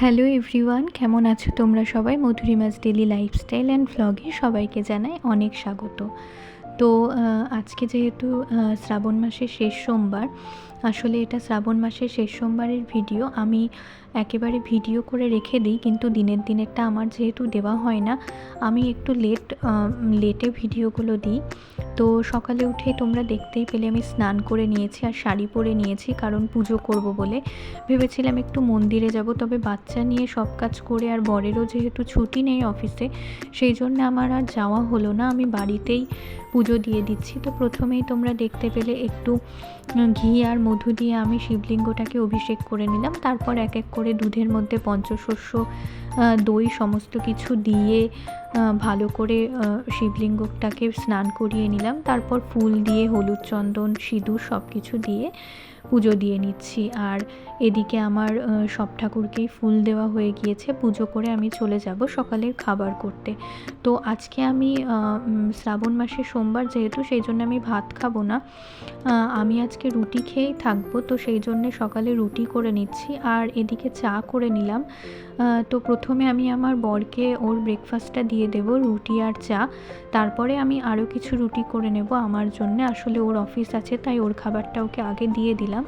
Hello everyone, কেমন আছো তোমরা সবাই? মধুরিমাস ডেলি লাইফস্টাইল অ্যান্ড ভ্লগে সবাইকে জানাই অনেক স্বাগত। তো আজকে যেহেতু শ্রাবণ মাসের শেষ সোমবার, আসলে এটা শ্রাবণ মাসের শেষ সোমবারের ভিডিও আমি একেবারে ভিডিও করে রেখে দিই, কিন্তু দিনেরটা আমার যেহেতু দেওয়া হয় না, আমি একটু লেটে ভিডিওগুলো দিই। তো সকালে উঠে তোমরা দেখতেই পেলে আমি স্নান করে নিয়েছি আর শাড়ি পরে নিয়েছি, কারণ পুজো করব বলে ভেবেছিলাম একটু মন্দিরে যাব, তবে বাচ্চা নিয়ে সব কাজ করে আর বরেরও যেহেতু ছুটি নেই অফিসে, সেই জন্য আমার আর যাওয়া হলো না। আমি বাড়িতেই পুজো দিয়ে দিচ্ছি। তো প্রথমেই তোমরা দেখতে পেলে একটু ঘি আর মধু দিয়ে আমি শিবলিঙ্গটাকে অভিষেক করে নিলাম। তারপর এক এক করে দুধের মধ্যে পঞ্চশস্য, দই সমস্ত কিছু দিয়ে ভালো করে শিবলিঙ্গটাকে স্নান করিয়ে নিলাম। তারপর ফুল দিয়ে, হলুদ, চন্দন, সিঁদুর সব কিছু দিয়ে পুজো দিয়ে নিচ্ছি। আর এদিকে আমার সব ঠাকুরকেই ফুল দেওয়া হয়ে গিয়েছে। পুজো করে আমি চলে যাব সকালের খাবার করতে। তো আজকে আমি শ্রাবণ মাসের সোমবার যেহেতু, সেই জন্য আমি ভাত খাবো না, আমি আজকে রুটি খেয়েই থাকবো। তো সেই জন্যে সকালে রুটি করে নিচ্ছি আর এদিকে চা করে নিলাম। তো প্রথমে আমি আমার বরকে ওর ব্রেকফাস্টটা দিয়ে দেব, রুটি আর চা। তারপরে আমি আরও কিছু রুটি করে নেব আমার জন্যে। আসলে ওর অফিস আছে, তাই ওর খাবারটা ওকে আগে দিয়ে দিলাম।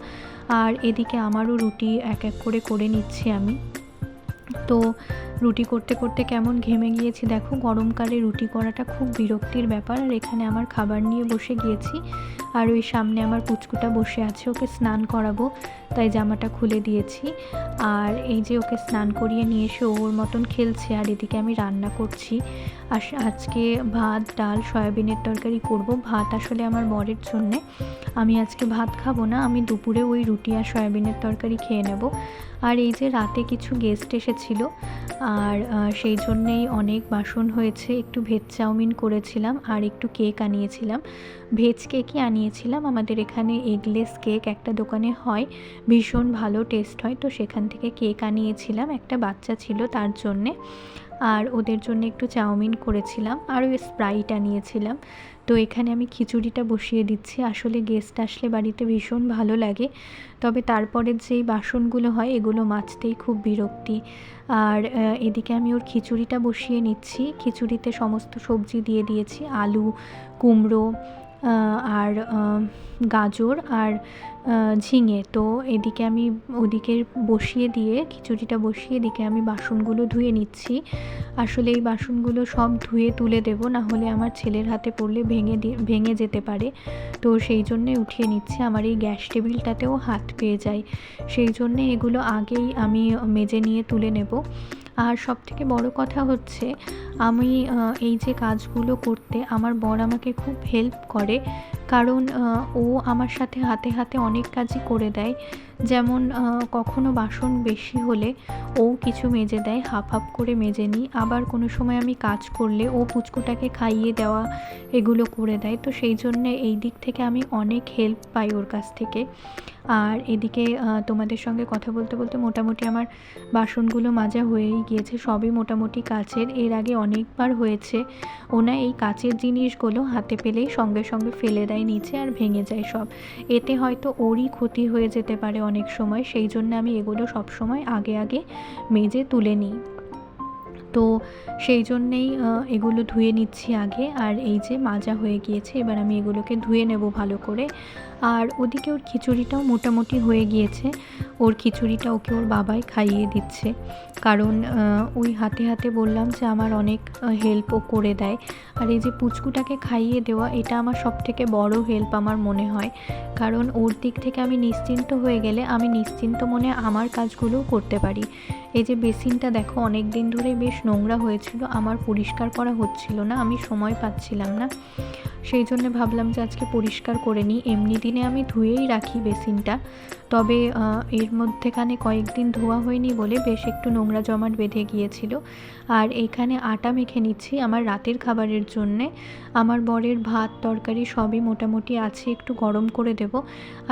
আর এদিকে আমারও রুটি এক এক করে নিচ্ছি আমি। তো রুটি করতে করতে কেমন ঘেমে গিয়েছি দেখো। গরমকালে রুটি করাটা খুব বিরক্তির ব্যাপার। আর এখানে আমার খাবার নিয়ে বসে গিয়েছি, আর ওই সামনে আমার পুচকুটা বসে আছে, ওকে স্নান করাবো তাই জামাটা খুলে দিয়েছি। আর এই যে ওকে স্নান করিয়ে নিয়ে এসে ওর মতন খেলছে, আর এদিকে আমি রান্না করছি। আজকে ভাত, ডাল, সয়াবিনের তরকারি করব। ভাত আসলে আমার বরের জন্যে, আমি আজকে ভাত খাবো না, আমি দুপুরে ওই রুটি আর সয়াবিনের তরকারি খেয়ে নেব। আর এই যে রাতে কিছু গেস্ট এসেছিল, আর সেই জন্যেই অনেক বাসন হয়েছে। একটু ভেজ চাউমিন করেছিলাম আর একটু কেক আনিয়েছিলাম। ভেজ কেকই আনিয়েছিলাম, আমাদের এখানে এগলেস কেক একটা দোকানে হয়, ভীষণ ভালো টেস্ট হয়। তো সেখান থেকে কেক আনিয়েছিলাম, একটা বাচ্চা ছিল তার জন্যে। আর ওদের জন্য একটু চাউমিন করেছিলাম আর ওই স্প্রাইট আনিয়েছিলাম। তো এখানে আমি খিচুড়িটা বসিয়ে দিচ্ছি। আসলে গেস্ট আসলে বাড়িতে ভীষণ ভালো লাগে, তবে তারপরের যেই বাসনগুলো হয় এগুলো মাজতেই খুব বিরক্তি। আর এদিকে আমি ওর খিচুড়িটা বসিয়ে নিচ্ছি। খিচুড়িতে সমস্ত সবজি দিয়ে দিয়েছি, আলু, কুমড়ো, আর গাজর আর ঝিঙে। তো এদিকে আমি ওদিকে বসিয়ে দিয়ে, খিচুড়িটা বসিয়ে এদিকে আমি বাসনগুলো ধুয়ে নিচ্ছি। আসলে এই বাসনগুলো সব ধুয়ে তুলে দেবো, না হলে আমার ছেলের হাতে পড়লে ভেঙে যেতে পারে। তো সেই জন্যে উঠিয়ে নিচ্ছি। আমার এই গ্যাস টেবিলটাতেও হাত পেয়ে যায়, সেই জন্যে এগুলো আগেই আমি মেজে নিয়ে তুলে নেব। আর সবথেকে বড় কথা হচ্ছে, আমি এই যে কাজগুলো করতে আমার বর আমাকে খুব হেল্প করে, কারণ ও আমার সাথে হাতে হাতে অনেক কাজই করে দেয়। যেমন কখনো বাসন বেশি হলে ও কিছু মেজে দেয়, হাফ হাফ করে মেজে নিই। আবার কোনো সময় আমি কাজ করলে ও পুচকুটাকে খাইয়ে দেওয়া এগুলো করে দেয়। তো সেই জন্যে এই দিক থেকে আমি অনেক হেল্প পাই ওর কাছ থেকে। আর এদিকে তোমাদের সঙ্গে কথা বলতে বলতে মোটামুটি আমার বাসনগুলো মাজা হয়েই গিয়েছে, সবই মোটামুটি কাচের। এর আগে অনেকবার হয়েছে ওনা এই কাচের জিনিসগুলো হাতে পেলেই সঙ্গে সঙ্গে ফেলে দেয় নিচে, আর ভেঙে যায় সব। এতে হয়তো ওরই ক্ষতি হয়ে যেতে পারে অনেক সময়, সেই জন্য আমি এগুলো সব সময় আগে আগে মেজে তুলে নিই। তো সেই জন্যেই এগুলো ধুয়ে নিচ্ছি আগে। আর এই যে মাজা হয়ে গিয়েছে, এবার আমি এগুলোকে ধুয়ে নেব ভালো করে। আর ওদিকে ওর খিচুড়িটাও মোটামুটি হয়ে গিয়েছে। ওর খিচুড়িটা ওকে ওর বাবাই খাইয়ে দিচ্ছে, কারণ ওই হাতে হাতে বললাম যে আমার অনেক হেল্প ও করে দেয়। আর এই যে পুচকুটাকে খাইয়ে দেওয়া, এটা আমার সবথেকে বড় হেল্প আমার মনে হয়, কারণ ওর দিক থেকে আমি নিশ্চিন্ত হয়ে গেলে আমি নিশ্চিন্ত মনে আমার কাজগুলোও করতে পারি। এই যে বেসিনটা দেখো, অনেক দিন ধরে বেশ নোংরা হয়েছিল, আমার পরিষ্কার করা হচ্ছিল না, আমি সময় পাচ্ছিলাম না। সেই জন্য ভাবলাম যে আজকে পরিষ্কার করে নিই। এমনি দিনে আমি ধুয়েই রাখি বেসিনটা, তবে এর মধ্যেখানে কয়েকদিন ধোয়া হয়নি বলে বেশ একটু নোংরা জমাট বেঁধে গিয়েছিল। আর এইখানে আটা মেখে নিচ্ছি আমার রাতের খাবারের জন্যে। আমার বরের ভাত তরকারি সবই মোটামুটি আছে, একটু গরম করে দেব।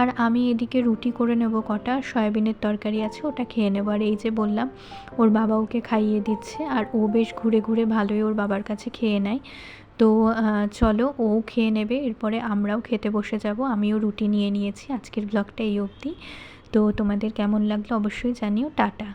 আর আমি এদিকে রুটি করে নেব কটা, সয়াবিনের তরকারি আছে ওটা খেয়ে নেব। আর এই যে বললাম ওর বাবা ওকে খাইয়ে দিচ্ছে, আর ও বেশ ঘুরে ঘুরে ভালোই ওর বাবার কাছে খেয়ে নেয়। তো চলো, ও খেয়ে নেবে, এরপরে আমরাও খেতে বসে যাব। আমিও রুটি নিয়ে নিয়েছি। আজকের ব্লগটা এই অবধি। তো তোমাদের কেমন লাগলো অবশ্যই জানিও। টাটা।